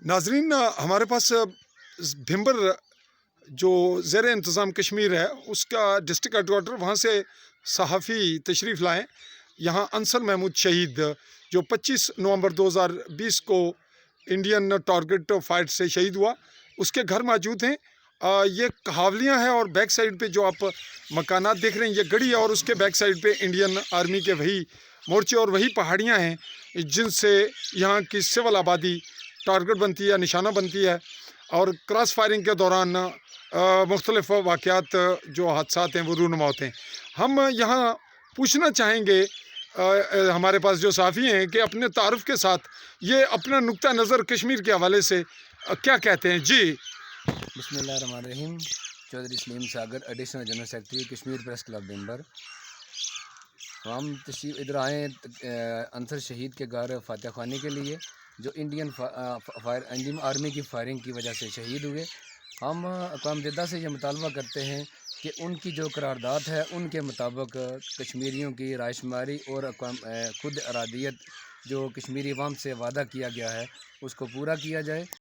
नाजरीन, हमारे पास भिम्बर जो ज़ेर इंतज़ाम कश्मीर है उसका डिस्ट्रिक्ट हेडकोार्टर, वहाँ से सहाफ़ी तशरीफ़ लाएँ। यहाँ अंसर महमूद शहीद जो 25 नवंबर 2020 को इंडियन टारगेट फाइट से शहीद हुआ, उसके घर मौजूद हैं। ये कहावलियाँ हैं और बैक साइड पे जो आप मकानात देख रहे हैं ये गढ़ी है, और उसके बैक साइड पे इंडियन आर्मी के वही मोर्चे और वही पहाड़ियाँ हैं जिनसे यहाँ की सिविल आबादी टारगेट बनती है, निशाना बनती है। और क्रॉस फायरिंग के दौरान मुख्तलिफ वाक़यात जो हादसात हैं वो रूनुमा होते हैं। हम यहाँ पूछना चाहेंगे हमारे पास जो साफ़ी हैं कि अपने तारुफ़ के साथ ये अपना नुक्ता नज़र कश्मीर के हवाले से क्या कहते हैं जी। बिस्मिल्लाहिर्रहमानिर्रहीम। Chaudhary Saleem Sagar, additional general secretary, Kashmir press club member. हम तशरीफ़ इधर आए अंसर शहीद के घर फातह खानी के लिए, जो इंडियन आर्मी की फायरिंग की वजह से शहीद हुए। हम अक़वाम मुत्तहिदा से ये मुतालबा करते हैं कि उनकी जो करारदाद है उनके मुताबिक कश्मीरियों की रायशुमारी और खुद अरादियत जो कश्मीरी अवाम से वादा किया गया है उसको पूरा किया जाए।